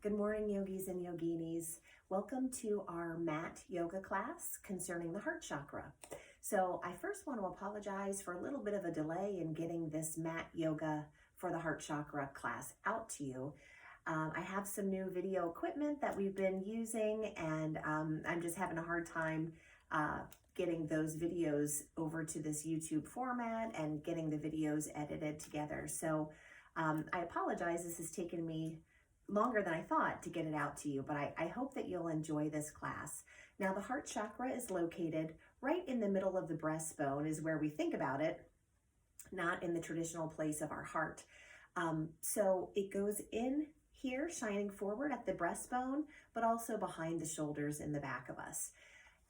Good morning, yogis and yoginis. Welcome to our mat yoga class concerning the heart chakra. So I first want to apologize for a little bit of a delay in getting this mat yoga for the heart chakra class out to you. I have some new video equipment that we've been using, and I'm just having a hard time getting those videos over to this YouTube format and getting the videos edited together. So I apologize. This has taken me longer than I thought to get it out to you, but I hope that you'll enjoy this class. Now, the heart chakra is located right in the middle of the breastbone, is where we think about it, not in the traditional place of our heart. So it goes in here, shining forward at the breastbone, but also behind the shoulders in the back of us.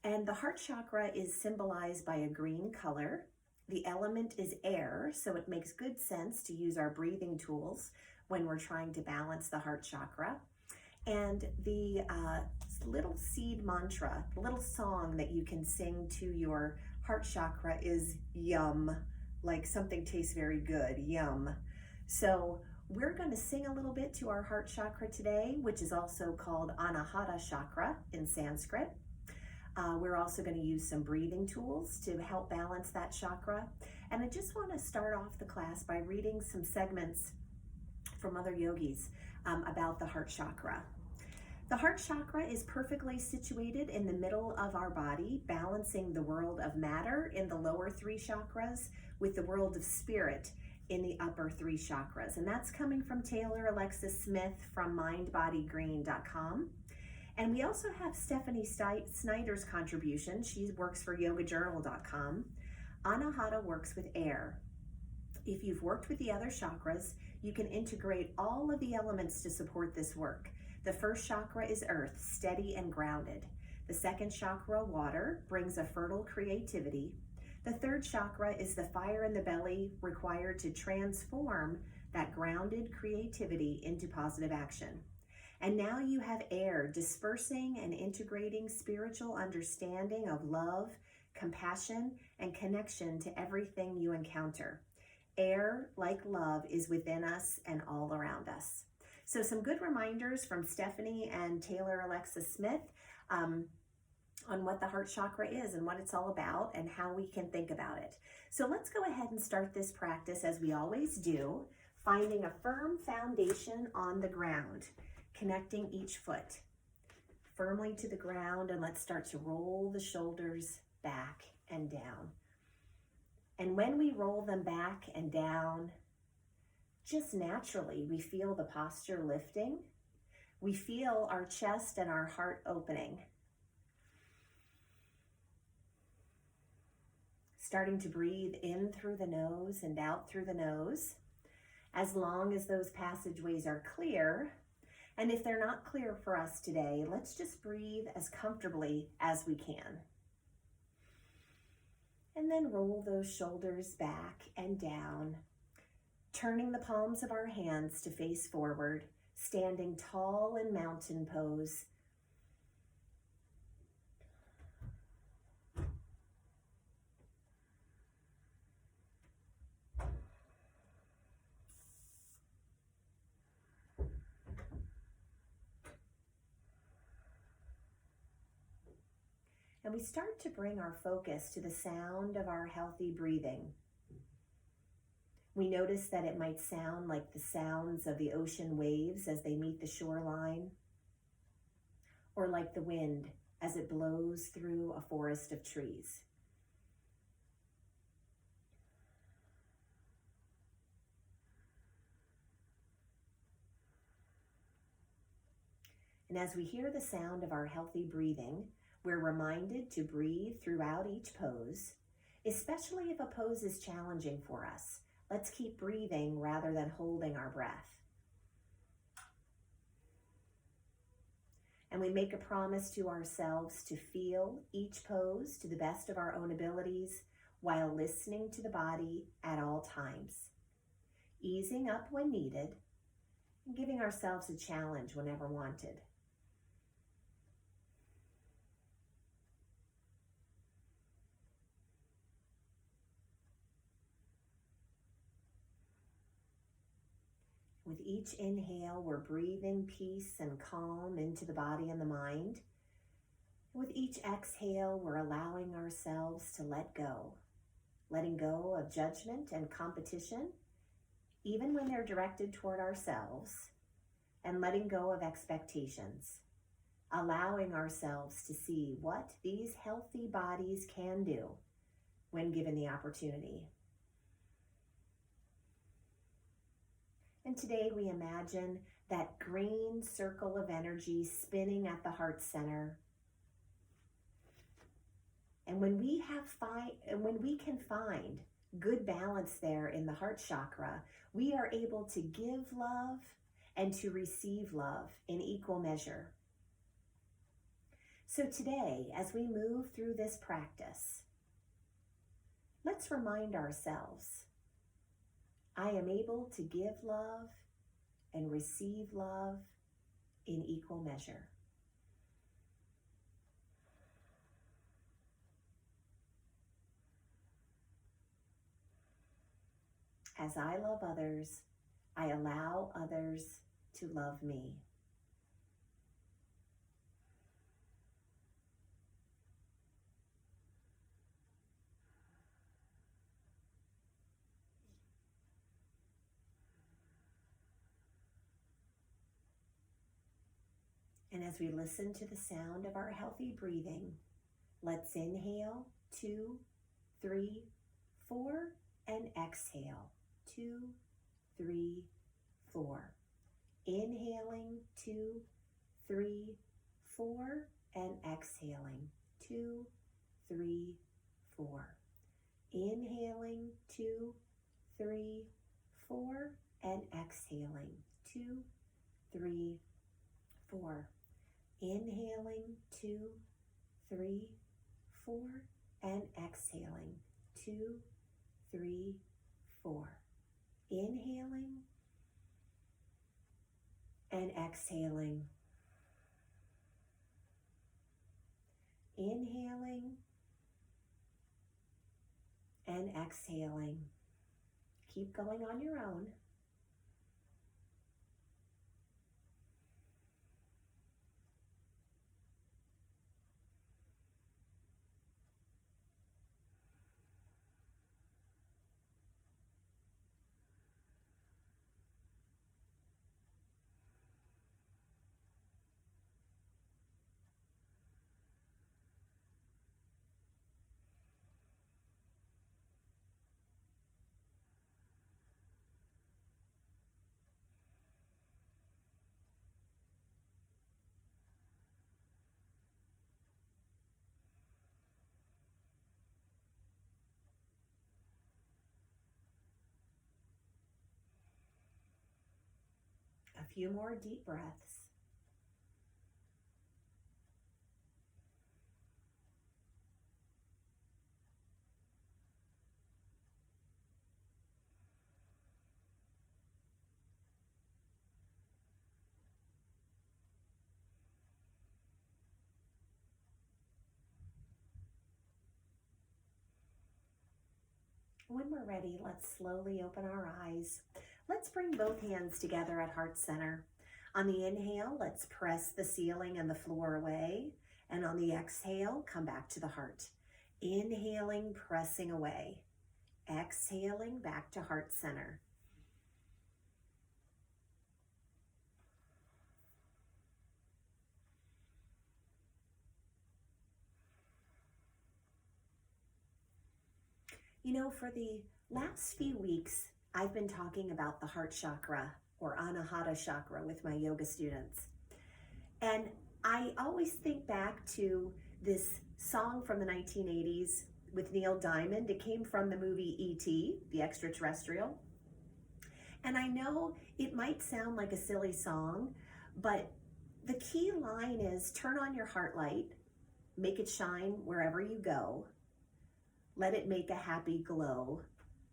And the heart chakra is symbolized by a green color. The element is air, so it makes good sense to use our breathing tools when we're trying to balance the heart chakra. And the little seed mantra, the little song that you can sing to your heart chakra is yum, like something tastes very good, yum. So we're going to sing a little bit to our heart chakra today, which is also called Anahata chakra in Sanskrit. We're also going to use some breathing tools to help balance that chakra. And I just want to start off the class by reading some segments from other yogis about the heart chakra. The heart chakra is perfectly situated in the middle of our body, balancing the world of matter in the lower three chakras with the world of spirit in the upper three chakras. And that's coming from Taylor Alexis Smith from mindbodygreen.com. And we also have Stephanie Snyder's contribution. She works for yogajournal.com. Anahata works with air. If you've worked with the other chakras, you can integrate all of the elements to support this work. The first chakra is earth, steady and grounded. The second chakra, water, brings a fertile creativity. The third chakra is the fire in the belly required to transform that grounded creativity into positive action. And now you have air, dispersing and integrating spiritual understanding of love, compassion, and connection to everything you encounter. Air, like love, is within us and all around us. So some good reminders from Stephanie and Taylor Alexis Smith on what the heart chakra is and what it's all about and how we can think about it. So let's go ahead and start this practice as we always do, finding a firm foundation on the ground, connecting each foot firmly to the ground, and let's start to roll the shoulders back and down. And when we roll them back and down, just naturally, we feel the posture lifting. We feel our chest and our heart opening. Starting to breathe in through the nose and out through the nose, as long as those passageways are clear. And if they're not clear for us today, let's just breathe as comfortably as we can. And then roll those shoulders back and down, turning the palms of our hands to face forward, standing tall in mountain pose. And we start to bring our focus to the sound of our healthy breathing. We notice that it might sound like the sounds of the ocean waves as they meet the shoreline, or like the wind as it blows through a forest of trees. And as we hear the sound of our healthy breathing, we're reminded to breathe throughout each pose, especially if a pose is challenging for us. Let's keep breathing rather than holding our breath. And we make a promise to ourselves to feel each pose to the best of our own abilities while listening to the body at all times, easing up when needed, and giving ourselves a challenge whenever wanted. With each inhale, we're breathing peace and calm into the body and the mind. With each exhale, we're allowing ourselves to let go, letting go of judgment and competition, even when they're directed toward ourselves, and letting go of expectations, allowing ourselves to see what these healthy bodies can do when given the opportunity. And today we imagine that green circle of energy spinning at the heart center. And when we can find good balance there in the heart chakra, we are able to give love and to receive love in equal measure. So today, as we move through this practice, let's remind ourselves, I am able to give love and receive love in equal measure. As I love others, I allow others to love me. And as we listen to the sound of our healthy breathing, let's inhale 2, 3, 4, and exhale 2, 3, 4. Inhaling 2, 3, 4, and exhaling 2, 3, 4. Inhaling 2, 3, 4, and exhaling 2, 3, 4. Inhaling 2, 3, 4, and exhaling 2, 3, 4. Inhaling and exhaling. Inhaling and exhaling. Keep going on your own. A few more deep breaths. When we're ready, let's slowly open our eyes. Let's bring both hands together at heart center. On the inhale, let's press the ceiling and the floor away. And on the exhale, come back to the heart. Inhaling, pressing away. Exhaling, back to heart center. You know, for the last few weeks, I've been talking about the heart chakra or Anahata chakra with my yoga students. And I always think back to this song from the 1980s with Neil Diamond. It came from the movie E.T., the extraterrestrial. And I know it might sound like a silly song, but the key line is turn on your heart light, make it shine wherever you go. Let it make a happy glow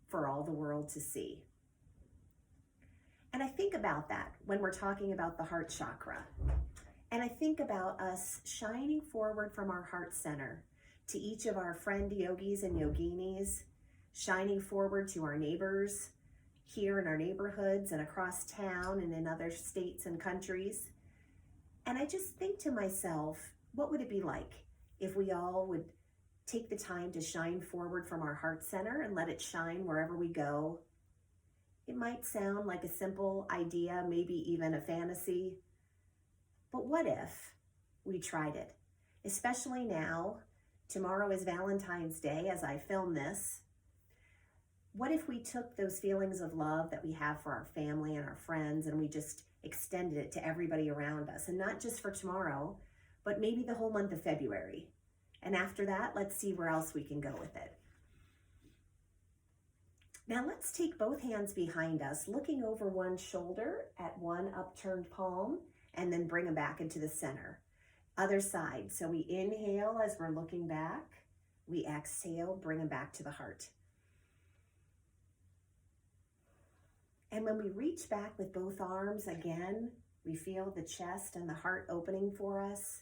for all the world to see. And I think about that when we're talking about the heart chakra. And I think about us shining forward from our heart center to each of our friend yogis and yoginis, shining forward to our neighbors, here in our neighborhoods and across town and in other states and countries. And I just think to myself, what would it be like if we all would take the time to shine forward from our heart center and let it shine wherever we go? It might sound like a simple idea, maybe even a fantasy, but what if we tried it? Especially now, tomorrow is Valentine's Day as I film this. What if we took those feelings of love that we have for our family and our friends and we just extended it to everybody around us, and not just for tomorrow, but maybe the whole month of February. And after that, let's see where else we can go with it. Now let's take both hands behind us, looking over one shoulder at one upturned palm, and then bring them back into the center. Other side. So we inhale as we're looking back. We exhale, bring them back to the heart. And when we reach back with both arms, again, we feel the chest and the heart opening for us.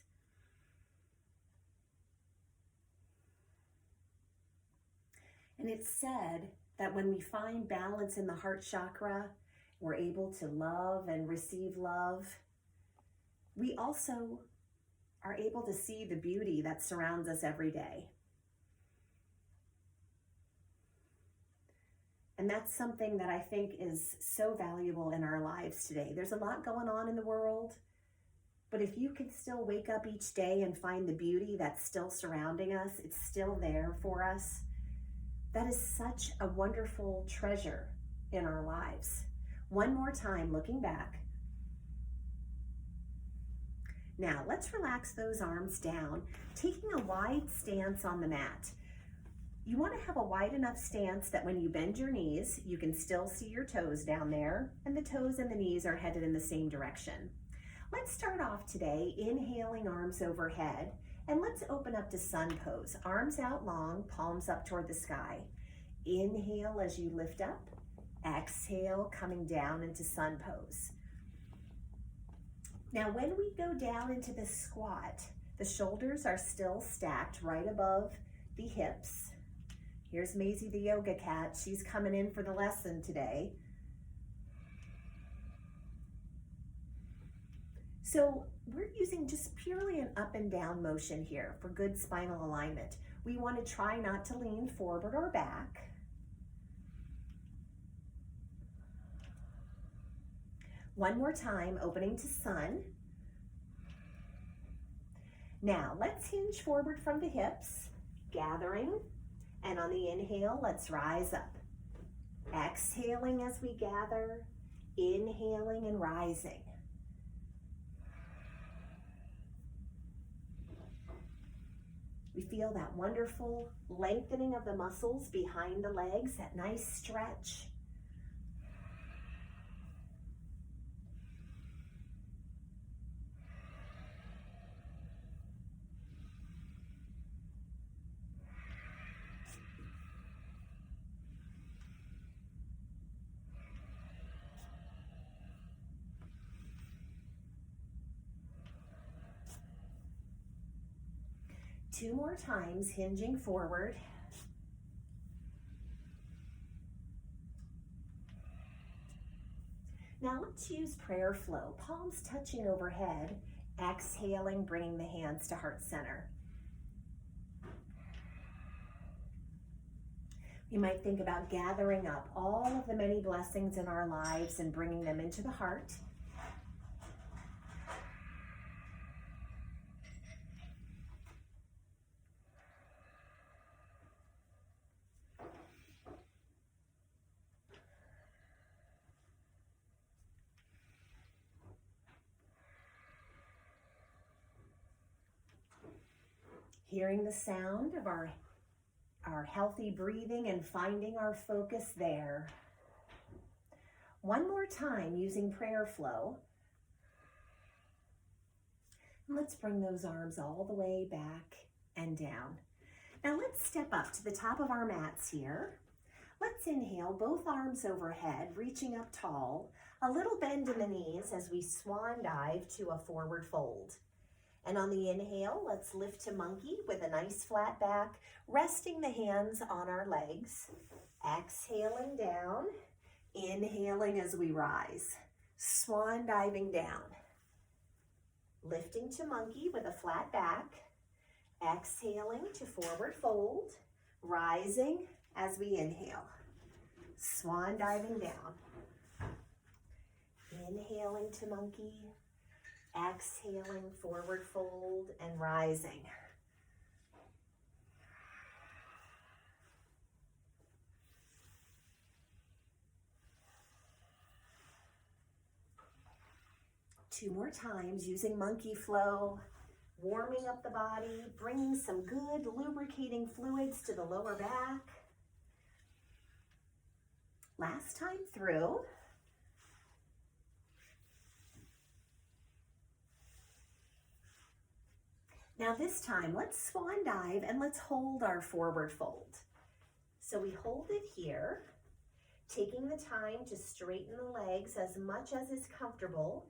And it's said that when we find balance in the heart chakra, we're able to love and receive love. We also are able to see the beauty that surrounds us every day. And that's something that I think is so valuable in our lives today. There's a lot going on in the world, but if you can still wake up each day and find the beauty that's still surrounding us, it's still there for us, that is such a wonderful treasure in our lives. One more time, looking back. Now, let's relax those arms down, taking a wide stance on the mat. You want to have a wide enough stance that when you bend your knees, you can still see your toes down there, and the toes and the knees are headed in the same direction. Let's start off today, inhaling arms overhead, and let's open up to sun pose. Arms out long, palms up toward the sky. Inhale as you lift up, exhale, coming down into sun pose. Now, when we go down into the squat, the shoulders are still stacked right above the hips. Here's Maisie the yoga cat. She's coming in for the lesson today. So we're using just purely an up and down motion here for good spinal alignment. We want to try not to lean forward or back. One more time, opening to sun. Now, let's hinge forward from the hips, gathering, and on the inhale, let's rise up. Exhaling as we gather, inhaling and rising. We feel that wonderful lengthening of the muscles behind the legs, that nice stretch. Two more times, hinging forward. Now let's use prayer flow. Palms touching overhead, exhaling, bringing the hands to heart center. You might think about gathering up all of the many blessings in our lives and bringing them into the heart. Hearing the sound of our healthy breathing and finding our focus there. One more time using prayer flow. And let's bring those arms all the way back and down. Now let's step up to the top of our mats here. Let's inhale, both arms overhead, reaching up tall. A little bend in the knees as we swan dive to a forward fold. And on the inhale, let's lift to monkey with a nice flat back, resting the hands on our legs. Exhaling down, Inhaling as we rise, swan diving down. Lifting to monkey with a flat back. Exhaling to forward fold, rising as we inhale. Swan diving down. Inhaling to monkey, exhaling forward fold and rising. Two more times using monkey flow, warming up the body, bringing some good lubricating fluids to the lower back. Last time through. Now this time, let's swan dive and let's hold our forward fold. So we hold it here, taking the time to straighten the legs as much as is comfortable.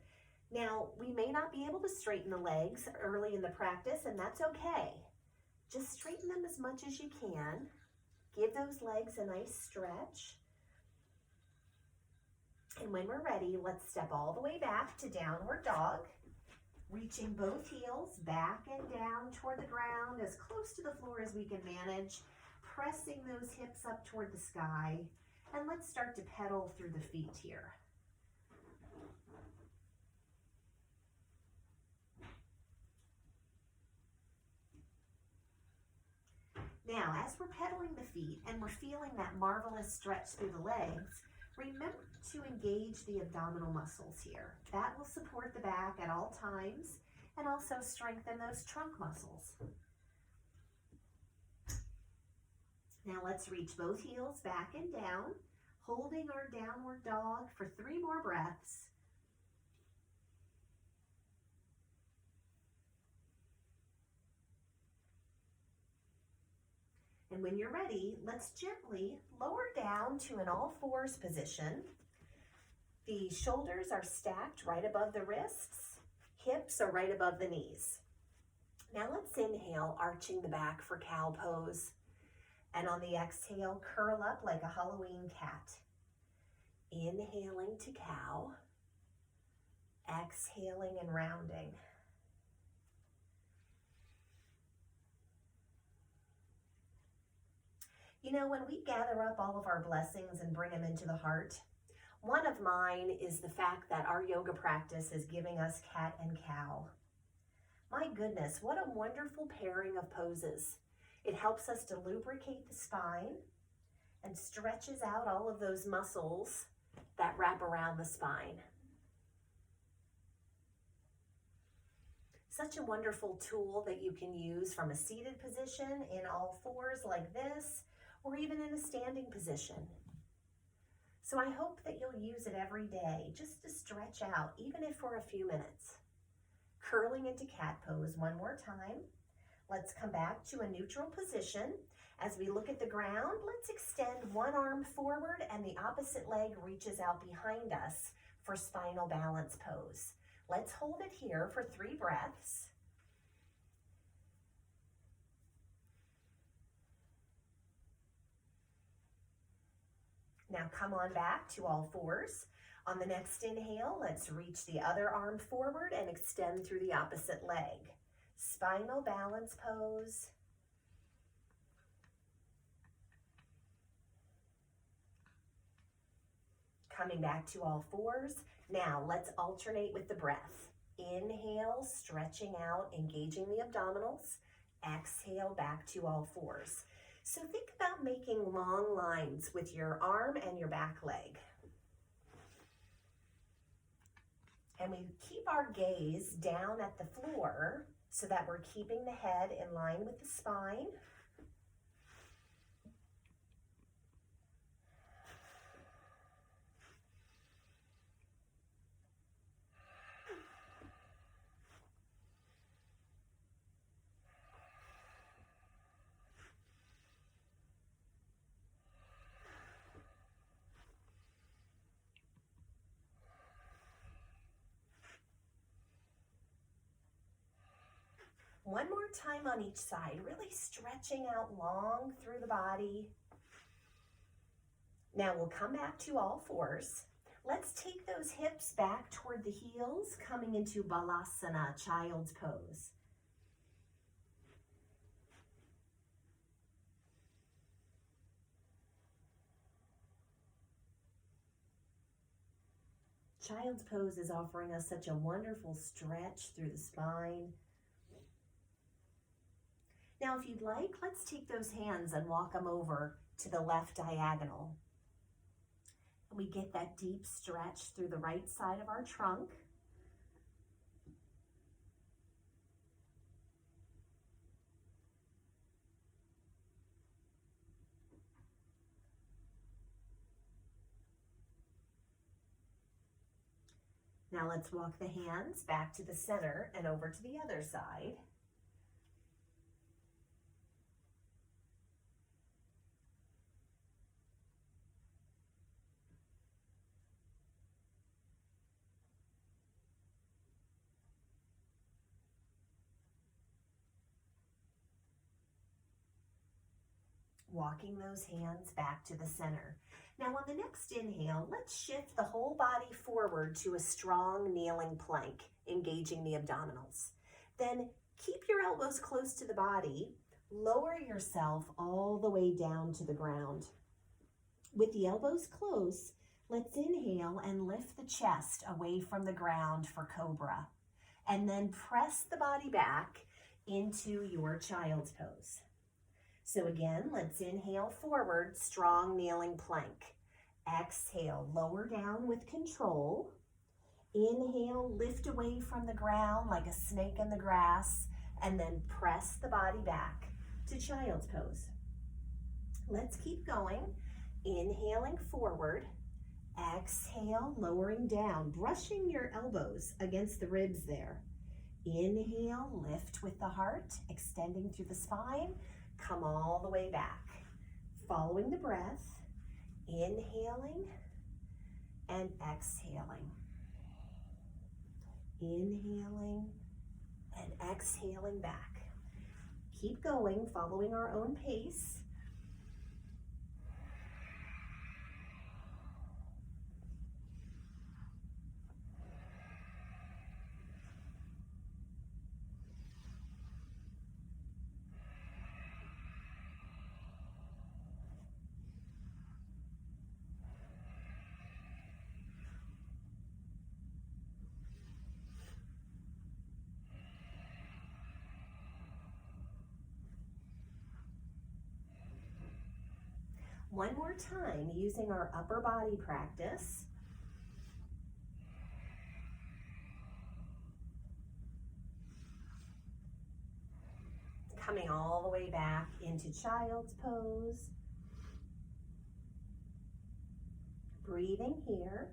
Now, we may not be able to straighten the legs early in the practice, and that's okay. Just straighten them as much as you can. Give those legs a nice stretch. And when we're ready, let's step all the way back to downward dog, reaching both heels back and down toward the ground, as close to the floor as we can manage, pressing those hips up toward the sky. And let's start to pedal through the feet here. Now, as we're pedaling the feet and we're feeling that marvelous stretch through the legs, remember to engage the abdominal muscles here. That will support the back at all times and also strengthen those trunk muscles. Now let's reach both heels back and down, holding our downward dog for 3 more breaths. And when you're ready, let's gently lower down to an all-fours position. The shoulders are stacked right above the wrists. Hips are right above the knees. Now let's inhale, arching the back for cow pose. And on the exhale, curl up like a Halloween cat. Inhaling to cow. Exhaling and rounding. You know, when we gather up all of our blessings and bring them into the heart, one of mine is the fact that our yoga practice is giving us cat and cow. My goodness, what a wonderful pairing of poses. It helps us to lubricate the spine and stretches out all of those muscles that wrap around the spine. Such a wonderful tool that you can use from a seated position in all fours like this, or even in a standing position. So I hope that you'll use it every day just to stretch out, even if for a few minutes. Curling into cat pose one more time. Let's come back to a neutral position. As we look at the ground, let's extend one arm forward and the opposite leg reaches out behind us for spinal balance pose. Let's hold it here for 3 breaths. Now come on back to all fours. On the next inhale, let's reach the other arm forward and extend through the opposite leg. Spinal balance pose. Coming back to all fours. Now let's alternate with the breath. Inhale, stretching out, engaging the abdominals. Exhale, back to all fours. So think about making long lines with your arm and your back leg. And we keep our gaze down at the floor so that we're keeping the head in line with the spine. One more time on each side, really stretching out long through the body. Now we'll come back to all fours. Let's take those hips back toward the heels, coming into Balasana, child's pose. Child's pose is offering us such a wonderful stretch through the spine. Now, if you'd like, let's take those hands and walk them over to the left diagonal. And we get that deep stretch through the right side of our trunk. Now let's walk the hands back to the center and over to the other side. Walking those hands back to the center. Now on the next inhale, let's shift the whole body forward to a strong kneeling plank, engaging the abdominals. Then keep your elbows close to the body. Lower yourself all the way down to the ground. With the elbows close, let's inhale and lift the chest away from the ground for cobra. And then press the body back into your child's pose. So again, let's inhale forward, strong kneeling plank. Exhale, lower down with control. Inhale, lift away from the ground like a snake in the grass, and then press the body back to child's pose. Let's keep going. Inhaling forward. Exhale, lowering down, brushing your elbows against the ribs there. Inhale, lift with the heart, extending through the spine. Come all the way back. Following the breath, inhaling and exhaling. Inhaling and exhaling back. Keep going, following our own pace. One more time, using our upper body practice. Coming all the way back into child's pose. Breathing here.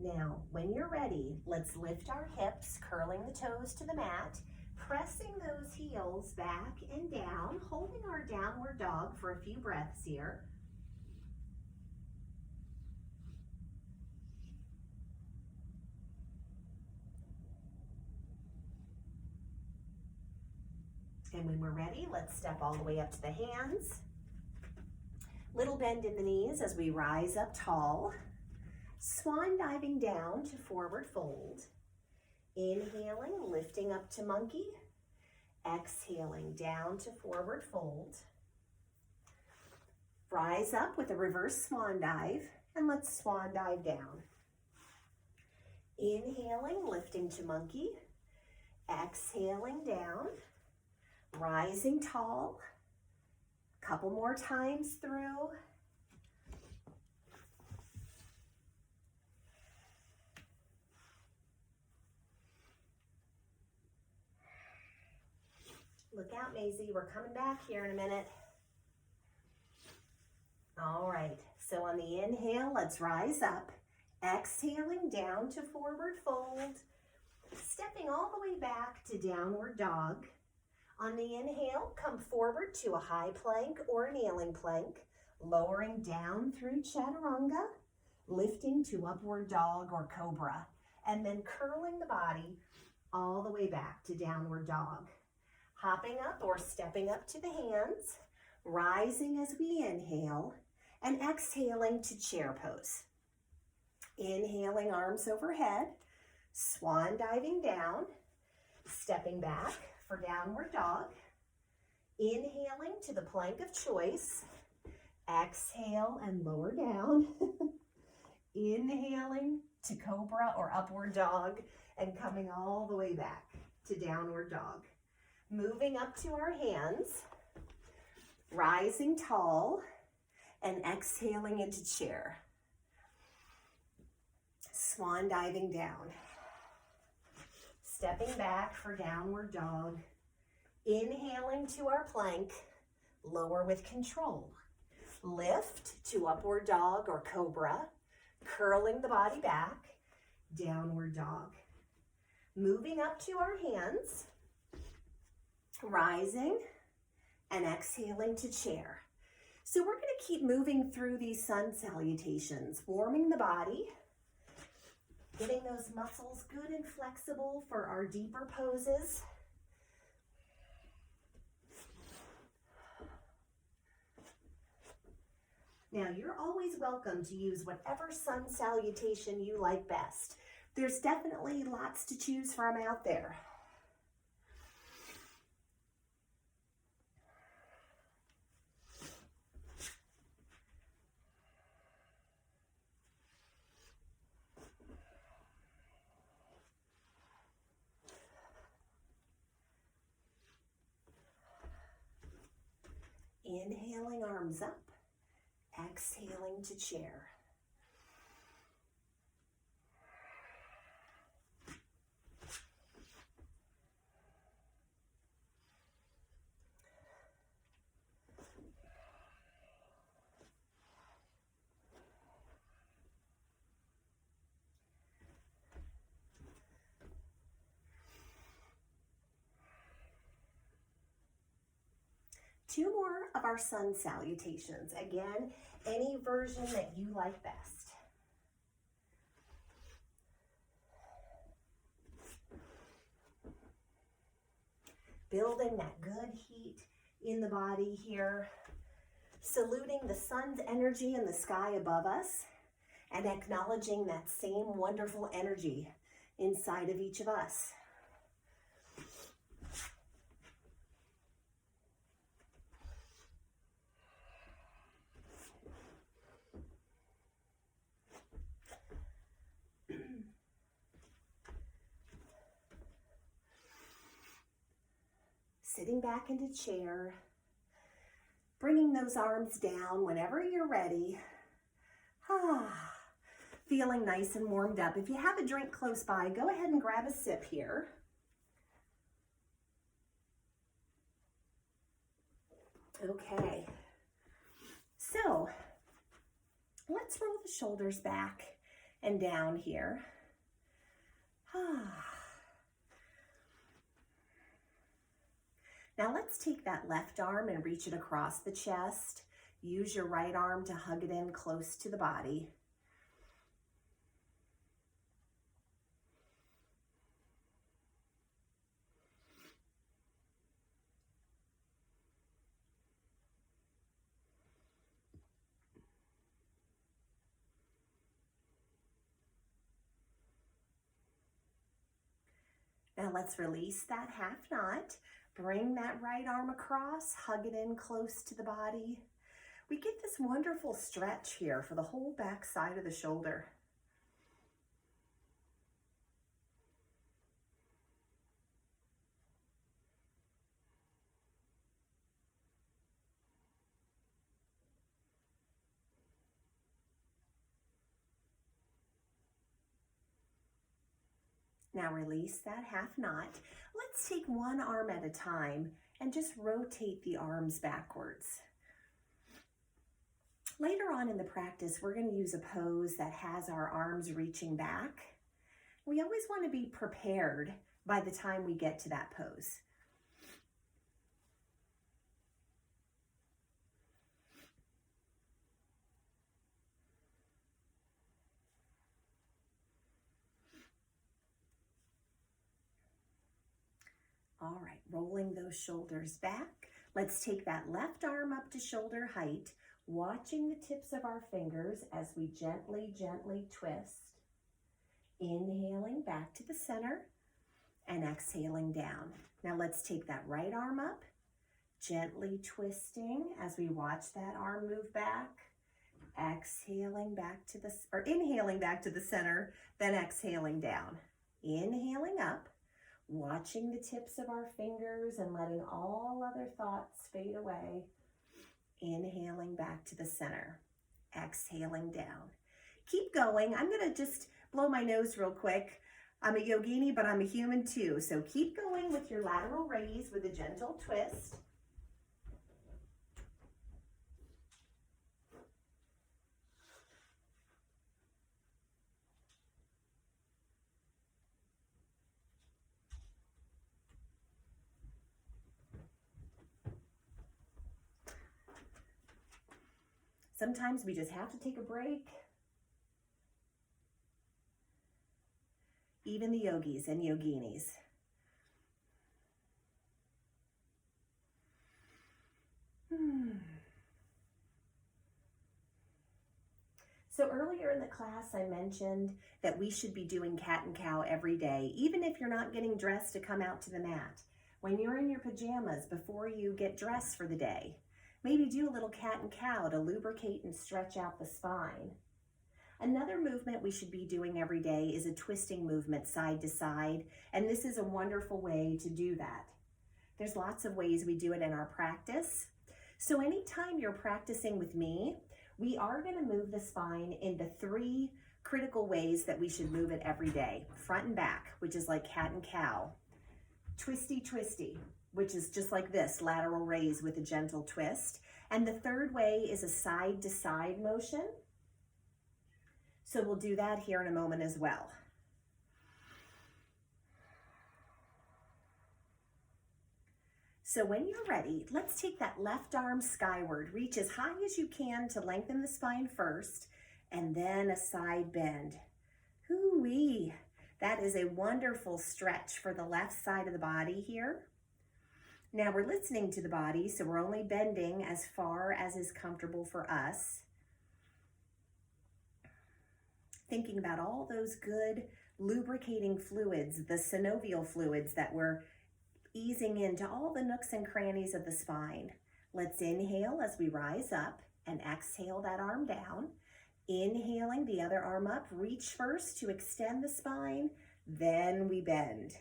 Now, when you're ready, let's lift our hips, curling the toes to the mat, pressing those heels back and down, holding our downward dog for a few breaths here. And when we're ready, let's step all the way up to the hands. Little bend in the knees as we rise up tall. Swan diving down to forward fold. Inhaling, lifting up to monkey. Exhaling, down to forward fold. Rise up with a reverse swan dive, and let's swan dive down. Inhaling, lifting to monkey. Exhaling down. Rising tall. Couple more times through. Look out, Maisie, we're coming back here in a minute. All right, so on the inhale, let's rise up. Exhaling down to forward fold. Stepping all the way back to downward dog. On the inhale, come forward to a high plank or kneeling plank. Lowering down through chaturanga. Lifting to upward dog or cobra. And then curling the body all the way back to downward dog. Hopping up or stepping up to the hands, rising as we inhale, and exhaling to chair pose. Inhaling, arms overhead, swan diving down, stepping back for downward dog, inhaling to the plank of choice, exhale and lower down, inhaling to cobra or upward dog, and coming all the way back to downward dog. Moving up to our hands, rising tall, and exhaling into chair. Swan diving down. Stepping back for downward dog. Inhaling to our plank, lower with control. Lift to upward dog or cobra, curling the body back, downward dog. Moving up to our hands, rising and exhaling to chair. So we're going to keep moving through these sun salutations, warming the body, getting those muscles good and flexible for our deeper poses. Now, you're always welcome to use whatever sun salutation you like best. There's definitely lots to choose from out there. Inhaling, arms up, exhaling to chair. Two more of our sun salutations. Again, any version that you like best. Building that good heat in the body here. Saluting the sun's energy in the sky above us and acknowledging that same wonderful energy inside of each of us. Sitting back into chair, bringing those arms down whenever you're ready. Feeling nice and warmed up. If you have a drink close by, go ahead and grab a sip here. Okay, so let's roll the shoulders back and down here. Now let's take that left arm and reach it across the chest. Use your right arm to hug it in close to the body. Now let's release that half knot. Bring that right arm across, hug it in close to the body. We get this wonderful stretch here for the whole back side of the shoulder. Now release that half knot. Let's take one arm at a time and just rotate the arms backwards. Later on in the practice, we're going to use a pose that has our arms reaching back. We always want to be prepared by the time we get to that pose. All right, rolling those shoulders back. Let's take that left arm up to shoulder height, watching the tips of our fingers as we gently, gently twist. Inhaling back to the center and exhaling down. Now let's take that right arm up, gently twisting as we watch that arm move back. Exhaling back to the, or inhaling back to the center, then exhaling down. Inhaling up, watching the tips of our fingers and letting all other thoughts fade away. Inhaling back to the center, exhaling down. Keep going. I'm going to just blow my nose real quick. I'm a yogini, but I'm a human too. So keep going with your lateral raise with a gentle twist. Sometimes we just have to take a break. Even the yogis and yoginis. So earlier in the class, I mentioned that we should be doing cat and cow every day, even if you're not getting dressed to come out to the mat. When you're in your pajamas before you get dressed for the day, maybe do a little cat and cow to lubricate and stretch out the spine. Another movement we should be doing every day is a twisting movement side to side, and this is a wonderful way to do that. There's lots of ways we do it in our practice. So anytime you're practicing with me, we are going to move the spine in the 3 critical ways that we should move it every day. Front and back, which is like cat and cow. Twisty, twisty, which is just like this, lateral raise with a gentle twist. And the third way is a side to side motion. So we'll do that here in a moment as well. So when you're ready, let's take that left arm skyward. Reach as high as you can to lengthen the spine first, and then a side bend. Hoo-wee! That is a wonderful stretch for the left side of the body here. Now we're listening to the body, so we're only bending as far as is comfortable for us. Thinking about all those good lubricating fluids, the synovial fluids that we're easing into all the nooks and crannies of the spine. Let's inhale as we rise up and exhale that arm down. Inhaling the other arm up, reach first to extend the spine, then we bend.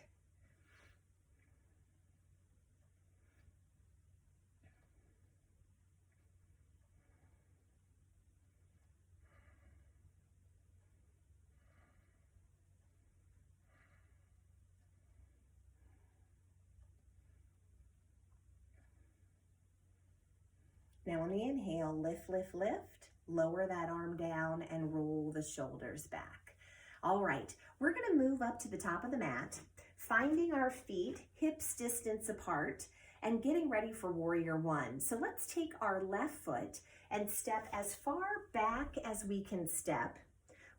Now on the inhale, lift, lift, lift, lower that arm down and roll the shoulders back. All right, we're gonna move up to the top of the mat, finding our feet hips distance apart and getting ready for warrior 1. So let's take our left foot and step as far back as we can step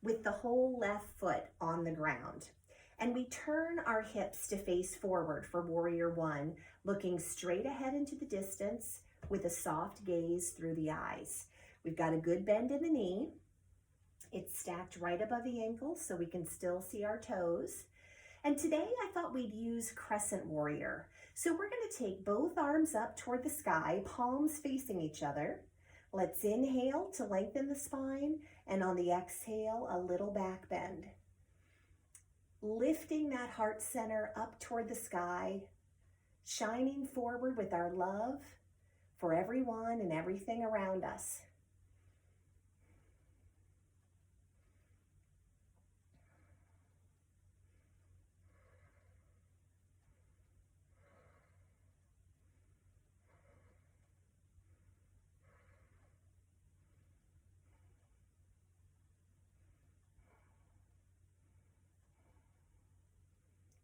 with the whole left foot on the ground. And we turn our hips to face forward for warrior 1, looking straight ahead into the distance, with a soft gaze through the eyes. We've got a good bend in the knee. It's stacked right above the ankles so we can still see our toes. And today I thought we'd use crescent warrior. So we're going to take both arms up toward the sky, palms facing each other. Let's inhale to lengthen the spine, and on the exhale, a little back bend. Lifting that heart center up toward the sky, shining forward with our love for everyone and everything around us.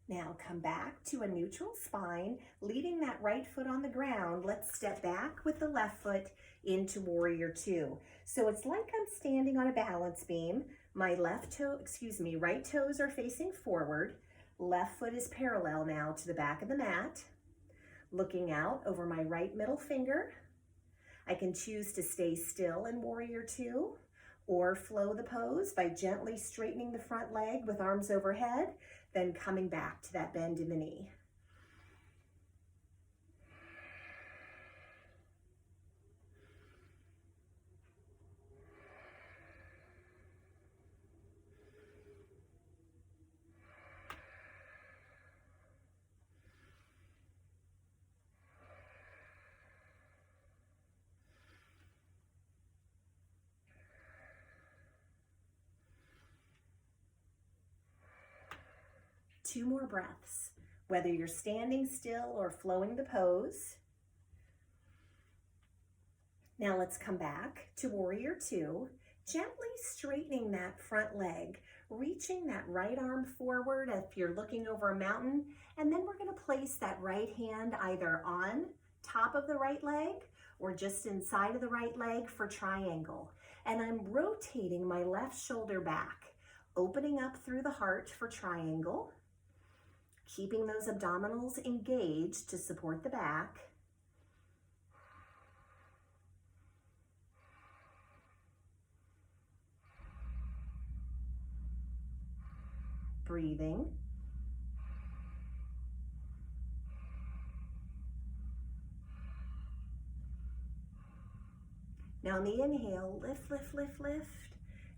Now come back to a neutral spine, leading that right foot on the ground. Let's step back with the left foot into warrior 2. So it's like I'm standing on a balance beam. My right toes are facing forward. Left foot is parallel now to the back of the mat. looking out over my right middle finger. I can choose to stay still in Warrior Two or flow the pose by gently straightening the front leg with arms overhead, then coming back to that bend in the knee. Two more breaths, whether you're standing still or flowing the pose. Now let's come back to Warrior Two, gently straightening that front leg, reaching that right arm forward if you're looking over a mountain, and then we're going to place that right hand either on top of the right leg or just inside of the right leg for triangle. And I'm rotating my left shoulder back, opening up through the heart for triangle, keeping those abdominals engaged to support the back. Breathing. Now on the inhale, lift, lift, lift, lift.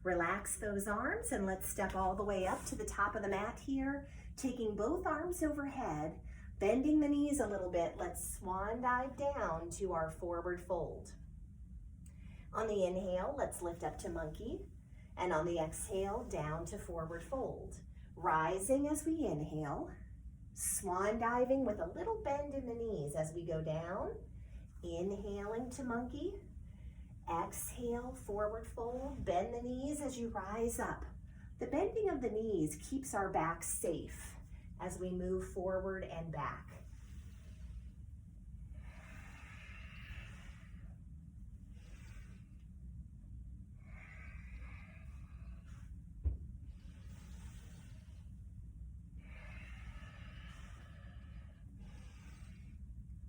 Relax those arms and let's step all the way up to the top of the mat here, taking both arms overhead, bending the knees a little bit. Let's swan dive down to our forward fold. On the inhale, let's lift up to monkey, and on the exhale, down to forward fold. Rising as we inhale, swan diving with a little bend in the knees as we go down, inhaling to monkey, exhale, forward fold, bend the knees as you rise up. The bending of the knees keeps our back safe as we move forward and back.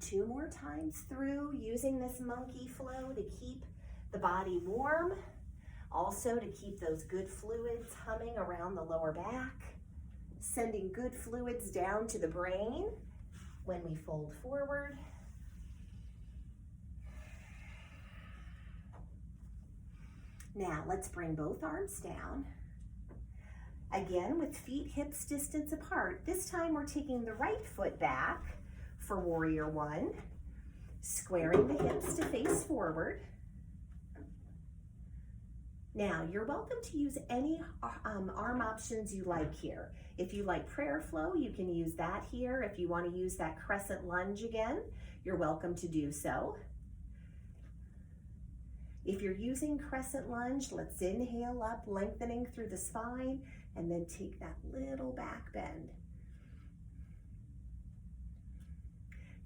Two more times through, using this monkey flow to keep the body warm, also to keep those good fluids humming around the lower back, sending good fluids down to the brain when we fold forward. Now let's bring both arms down. Again, with feet hips distance apart. This time we're taking the right foot back for Warrior One, squaring the hips to face forward. Now, you're welcome to use any arm options you like here. If you like prayer flow, you can use that here. If you want to use that crescent lunge again, you're welcome to do so. If you're using crescent lunge, let's inhale up, lengthening through the spine, and then take that little back bend.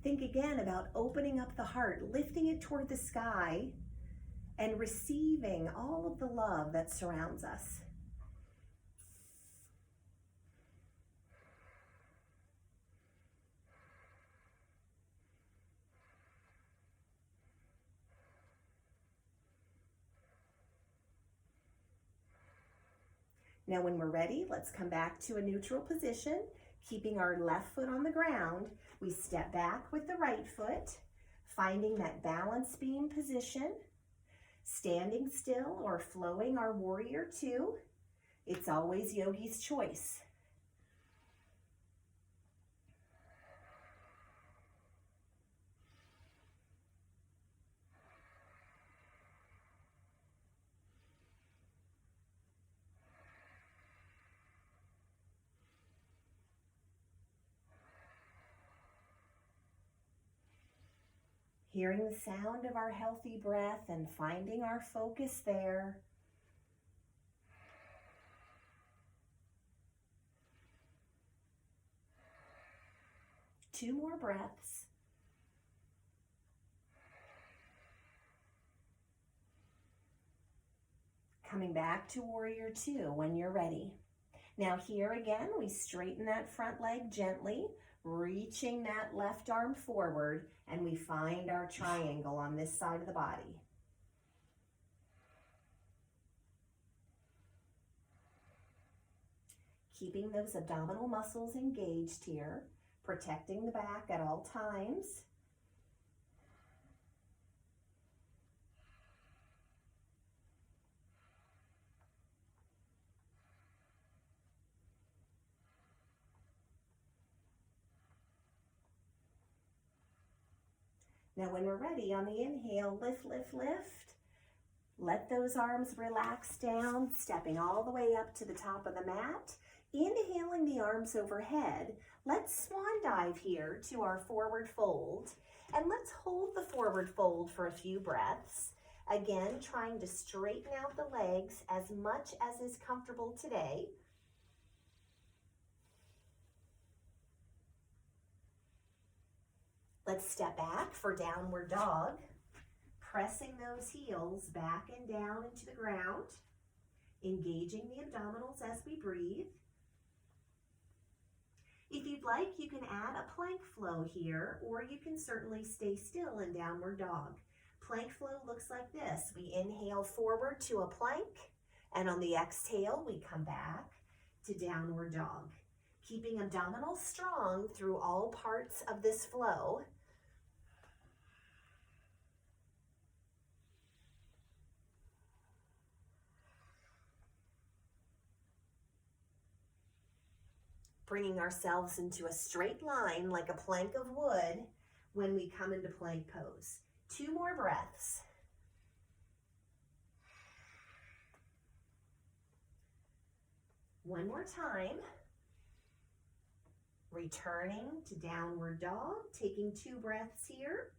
Think again about opening up the heart, lifting it toward the sky, and receiving all of the love that surrounds us. Now when we're ready, let's come back to a neutral position, keeping our left foot on the ground. We step back with the right foot, finding that balance beam position, standing still or flowing our Warrior Two. It's always yogi's choice. Hearing the sound of our healthy breath and finding our focus there. Two more breaths. Coming back to Warrior Two when you're ready. Now here again, we straighten that front leg gently, reaching that left arm forward, and we find our triangle on this side of the body. Keeping those abdominal muscles engaged here, protecting the back at all times. Now when we're ready, on the inhale, lift, lift, lift. Let those arms relax down, stepping all the way up to the top of the mat. Inhaling the arms overhead, let's swan dive here to our forward fold. And let's hold the forward fold for a few breaths. Again, trying to straighten out the legs as much as is comfortable today. Let's step back for downward dog, pressing those heels back and down into the ground, engaging the abdominals as we breathe. If you'd like, you can add a plank flow here, or you can certainly stay still in downward dog. Plank flow looks like this. We inhale forward to a plank, and on the exhale, we come back to downward dog. Keeping abdominals strong through all parts of this flow. Bringing ourselves into a straight line like a plank of wood when we come into plank pose. 2 more breaths. One more time. Returning to downward dog, taking 2 breaths here.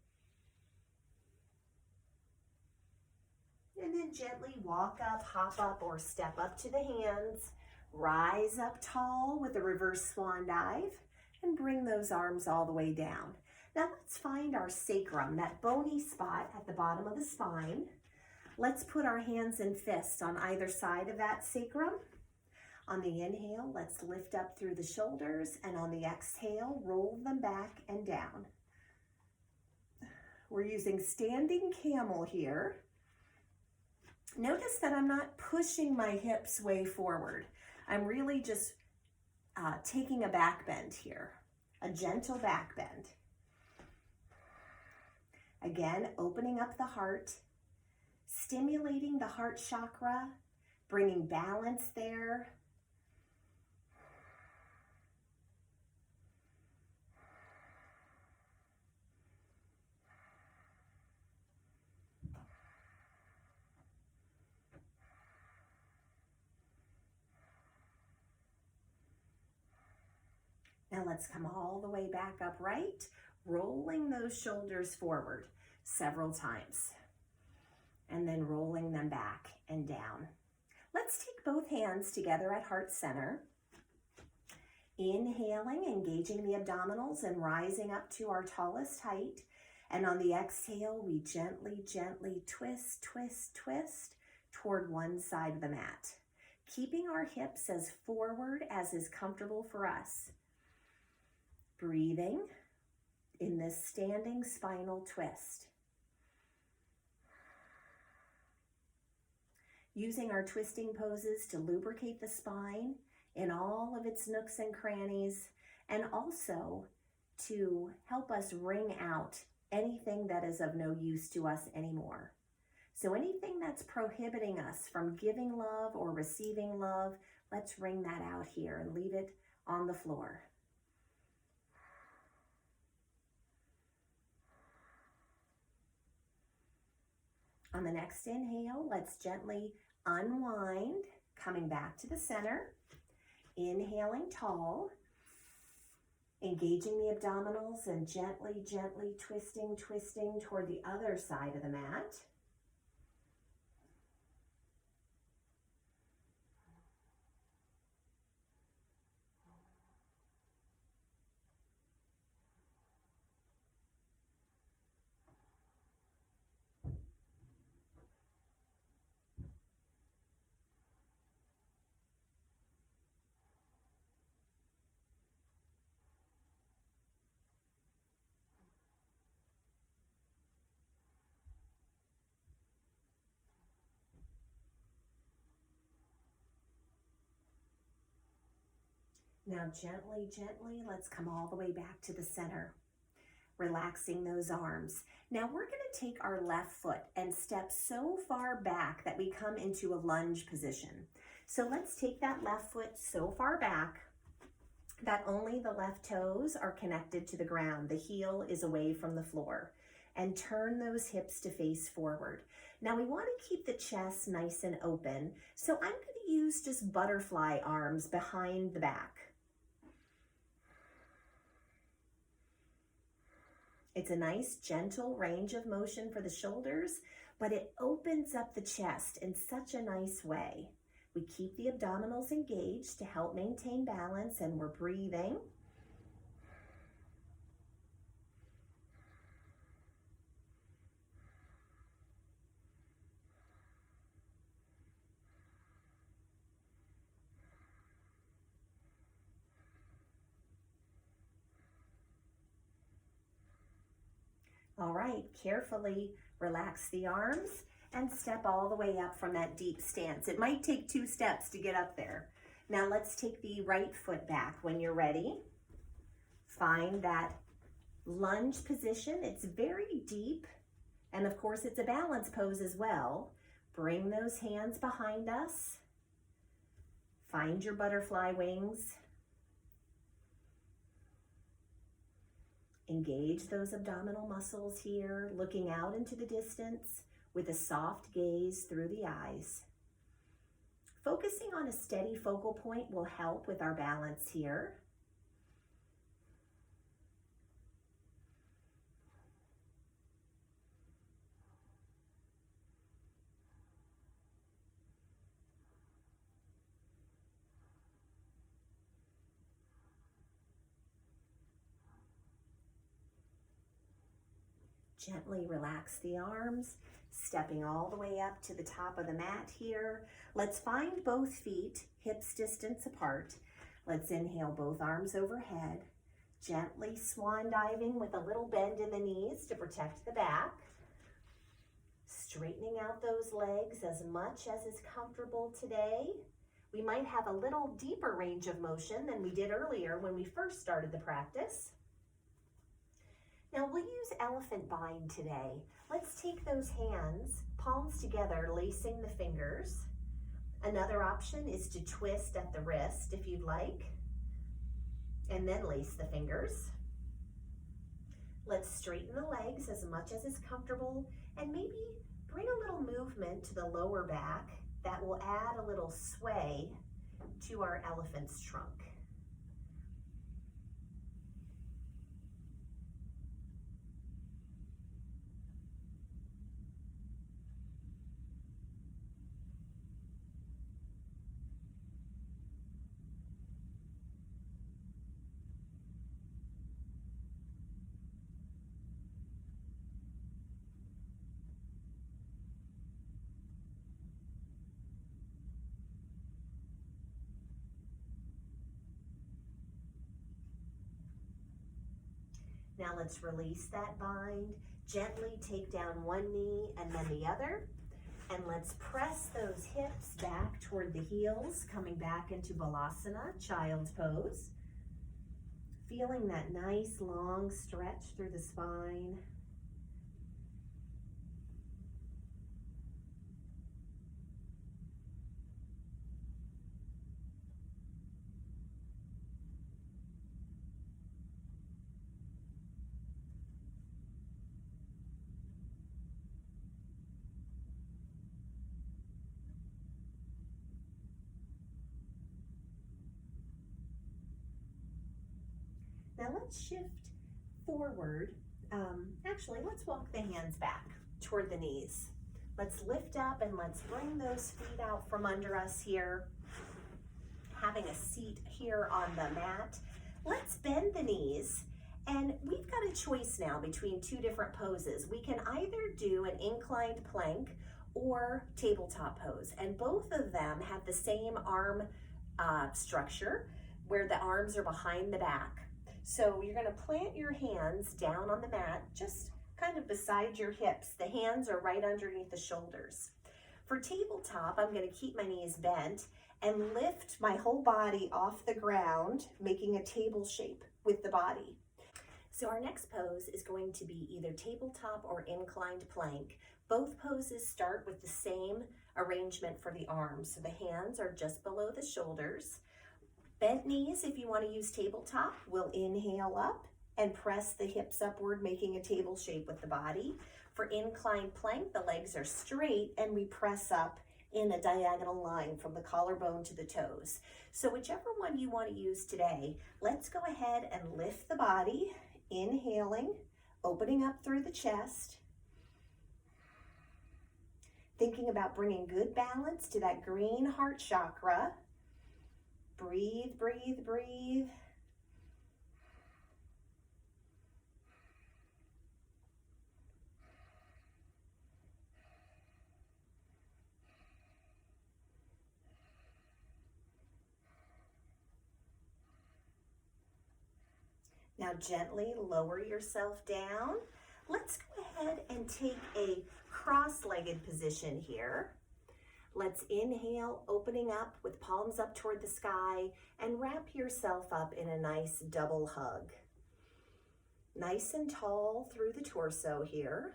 And then gently walk up, hop up, or step up to the hands. Rise up tall with a reverse swan dive and bring those arms all the way down. Now let's find our sacrum, that bony spot at the bottom of the spine. Let's put our hands and fists on either side of that sacrum. On the inhale, let's lift up through the shoulders, and on the exhale, roll them back and down. We're using standing camel here. Notice that I'm not pushing my hips way forward. I'm really just taking a back bend here, a gentle back bend. Again, opening up the heart, stimulating the heart chakra, bringing balance there. Now let's come all the way back upright, rolling those shoulders forward several times, and then rolling them back and down. Let's take both hands together at heart center. Inhaling, engaging the abdominals and rising up to our tallest height. And on the exhale, we gently, gently twist, twist, twist toward one side of the mat, keeping our hips as forward as is comfortable for us. Breathing in this standing spinal twist. Using our twisting poses to lubricate the spine in all of its nooks and crannies, and also to help us wring out anything that is of no use to us anymore. So anything that's prohibiting us from giving love or receiving love, let's wring that out here and leave it on the floor. On the next inhale, let's gently unwind, coming back to the center. Inhaling tall, engaging the abdominals and gently, gently twisting, twisting toward the other side of the mat. Now gently, gently, let's come all the way back to the center, relaxing those arms. Now we're going to take our left foot and step so far back that we come into a lunge position. So let's take that left foot so far back that only the left toes are connected to the ground. The heel is away from the floor. And turn those hips to face forward. Now we want to keep the chest nice and open, so I'm going to use just butterfly arms behind the back. It's a nice gentle range of motion for the shoulders, but it opens up the chest in such a nice way. We keep the abdominals engaged to help maintain balance, and we're breathing. All right, carefully relax the arms and step all the way up from that deep stance. It might take 2 steps to get up there. Now let's take the right foot back when you're ready. Find that lunge position. It's very deep, and of course it's a balance pose as well. Bring those hands behind us. Find your butterfly wings. Engage those abdominal muscles here, looking out into the distance with a soft gaze through the eyes. Focusing on a steady focal point will help with our balance here. Gently relax the arms, stepping all the way up to the top of the mat here. Let's find both feet hips distance apart. Let's inhale both arms overhead, gently swan diving with a little bend in the knees to protect the back. Straightening out those legs as much as is comfortable today. We might have a little deeper range of motion than we did earlier when we first started the practice. Now we'll use elephant bind today. Let's take those hands, palms together, lacing the fingers. Another option is to twist at the wrist if you'd like, and then lace the fingers. Let's straighten the legs as much as is comfortable, and maybe bring a little movement to the lower back that will add a little sway to our elephant's trunk. Now let's release that bind. Gently take down one knee and then the other. And let's press those hips back toward the heels, coming back into Balasana, child's pose. Feeling that nice long stretch through the spine. Now let's shift forward. Actually, let's walk the hands back toward the knees. Let's lift up and let's bring those feet out from under us here. Having a seat here on the mat. Let's bend the knees, and we've got a choice now between 2 different poses. We can either do an inclined plank or tabletop pose, and both of them have the same arm structure where the arms are behind the back. So you're going to plant your hands down on the mat, just kind of beside your hips. The hands are right underneath the shoulders. For tabletop, I'm going to keep my knees bent and lift my whole body off the ground, making a table shape with the body. So our next pose is going to be either tabletop or inclined plank. Both poses start with the same arrangement for the arms. So the hands are just below the shoulders. Bent knees, if you want to use tabletop, will inhale up and press the hips upward, making a table shape with the body. For inclined plank, the legs are straight and we press up in a diagonal line from the collarbone to the toes. So whichever one you want to use today, let's go ahead and lift the body, inhaling, opening up through the chest, thinking about bringing good balance to that green heart chakra. Breathe, breathe, breathe. Now gently lower yourself down. Let's go ahead and take a cross-legged position here. Let's inhale, opening up with palms up toward the sky, and wrap yourself up in a nice double hug. Nice and tall through the torso here.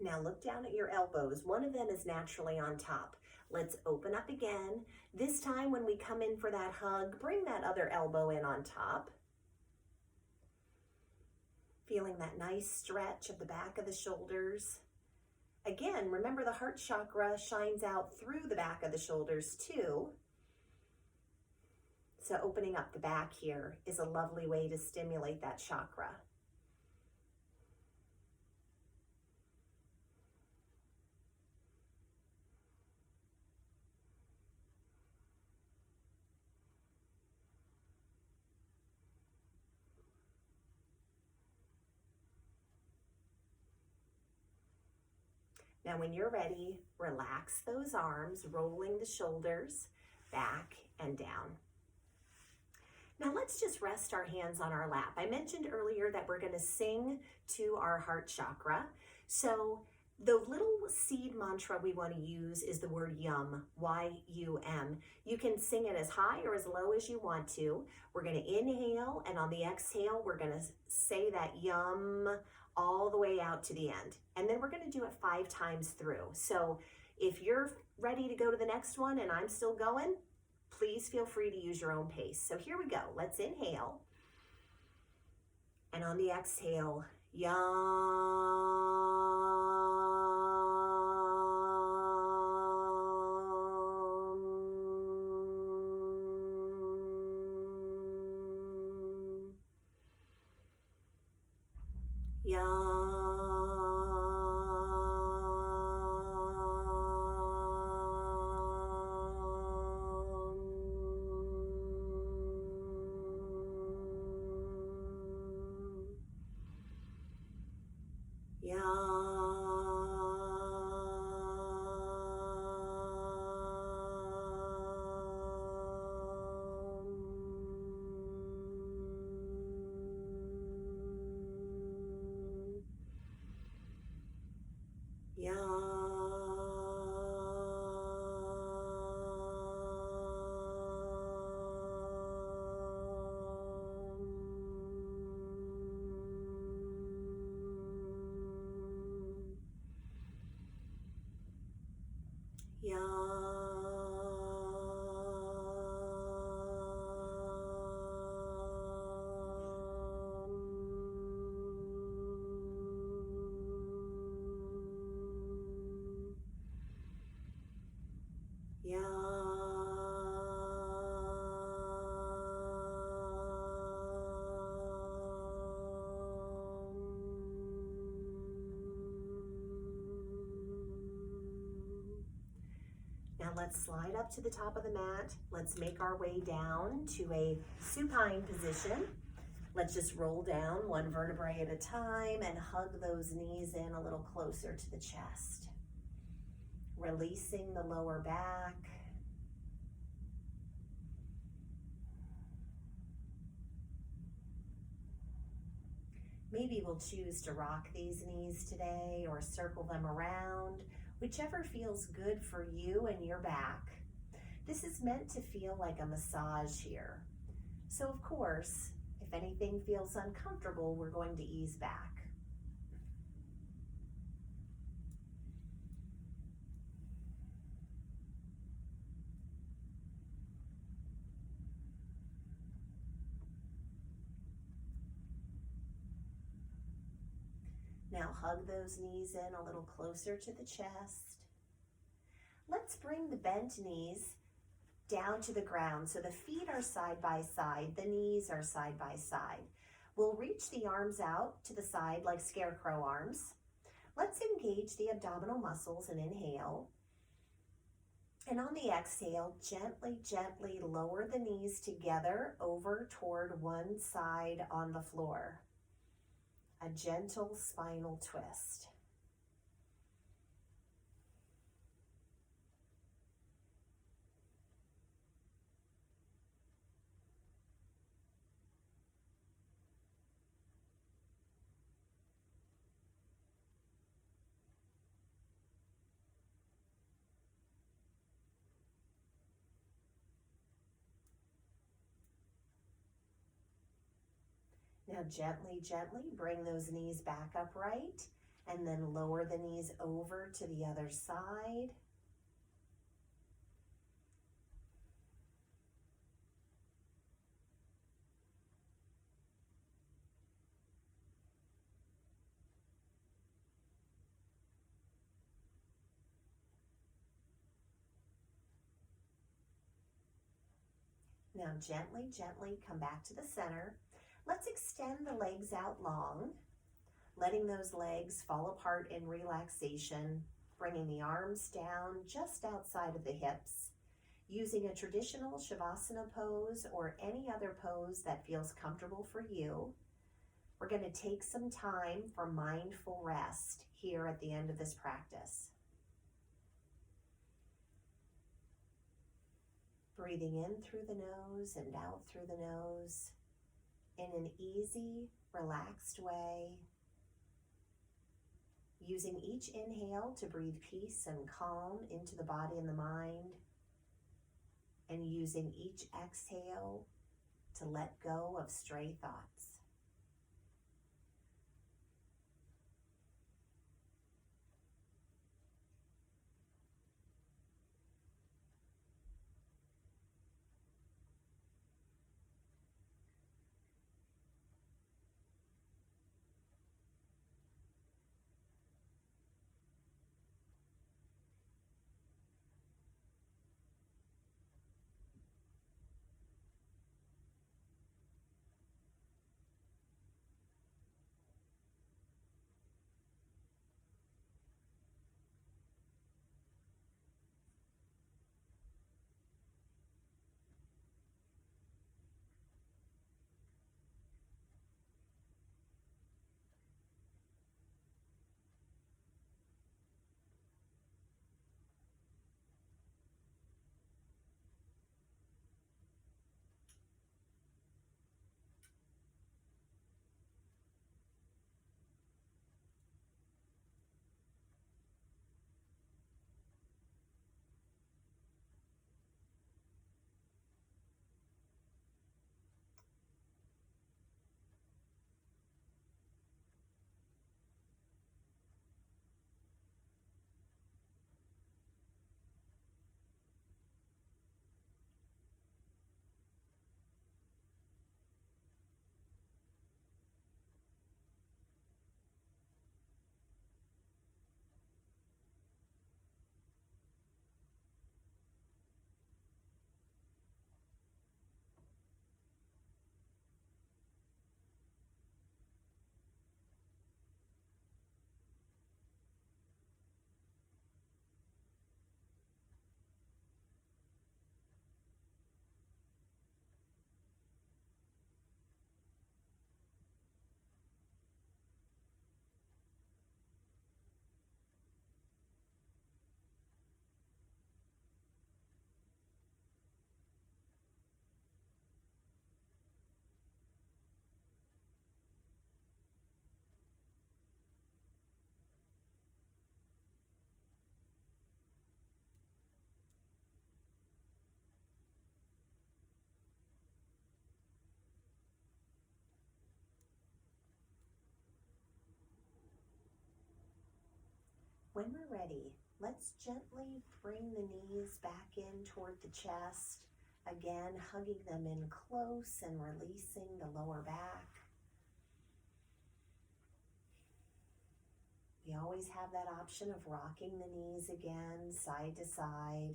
Now look down at your elbows. One of them is naturally on top. Let's open up again. This time when we come in for that hug, bring that other elbow in on top. Feeling that nice stretch of the back of the shoulders. Again, remember the heart chakra shines out through the back of the shoulders too. So opening up the back here is a lovely way to stimulate that chakra. Now when you're ready, relax those arms, rolling the shoulders back and down. Now let's just rest our hands on our lap. I mentioned earlier that we're going to sing to our heart chakra. So the little seed mantra we want to use is the word yum, Y-U-M. You can sing it as high or as low as you want to. We're going to inhale, and on the exhale, we're going to say that yum all the way out to the end. And then we're going to do it 5 times through. So if you're ready to go to the next one and I'm still going, please feel free to use your own pace. So here we go. Let's inhale. And on the exhale, yum. Now let's slide up to the top of the mat. Let's make our way down to a supine position. Let's just roll down one vertebrae at a time and hug those knees in a little closer to the chest. Releasing the lower back. Maybe we'll choose to rock these knees today or circle them around, whichever feels good for you and your back. This is meant to feel like a massage here. So of course, if anything feels uncomfortable, we're going to ease back. Now hug those knees in a little closer to the chest. Let's bring the bent knees down to the ground. So the feet are side by side, the knees are side by side. We'll reach the arms out to the side like scarecrow arms. Let's engage the abdominal muscles and inhale. And on the exhale, gently, gently lower the knees together over toward one side on the floor. A gentle spinal twist. Now gently, gently bring those knees back upright and then lower the knees over to the other side. Now gently, gently come back to the center. Let's extend the legs out long, letting those legs fall apart in relaxation, bringing the arms down just outside of the hips, using a traditional Shavasana pose or any other pose that feels comfortable for you. We're going to take some time for mindful rest here at the end of this practice. Breathing in through the nose and out through the nose in an easy, relaxed way. Using each inhale to breathe peace and calm into the body and the mind. And using each exhale to let go of stray thoughts. When we're ready, let's gently bring the knees back in toward the chest. Again, hugging them in close and releasing the lower back. We always have that option of rocking the knees again, side to side.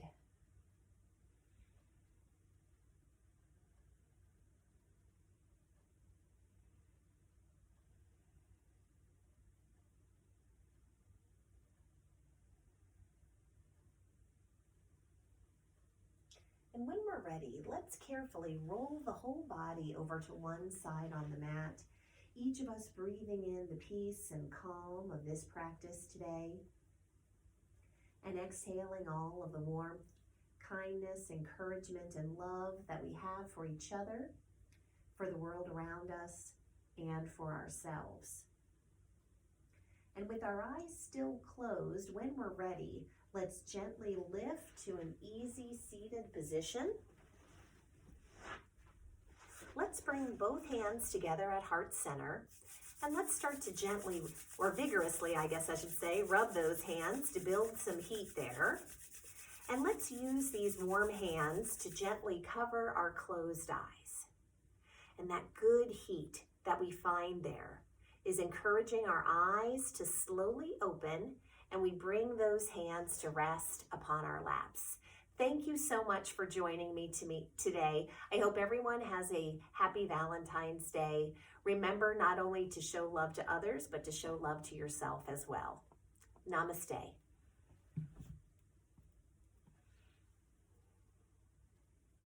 And when we're ready, let's carefully roll the whole body over to one side on the mat. Each of us breathing in the peace and calm of this practice today, and exhaling all of the warmth, kindness, encouragement, and love that we have for each other, for the world around us, and for ourselves. And with our eyes still closed, when we're ready, let's gently lift to an easy seated position. Let's bring both hands together at heart center, and let's start to gently, or vigorously, I guess I should say, rub those hands to build some heat there. And let's use these warm hands to gently cover our closed eyes. And that good heat that we find there is encouraging our eyes to slowly open, and we bring those hands to rest upon our laps. Thank you so much for joining me today. I hope everyone has a happy Valentine's Day. Remember not only to show love to others, but to show love to yourself as well. Namaste.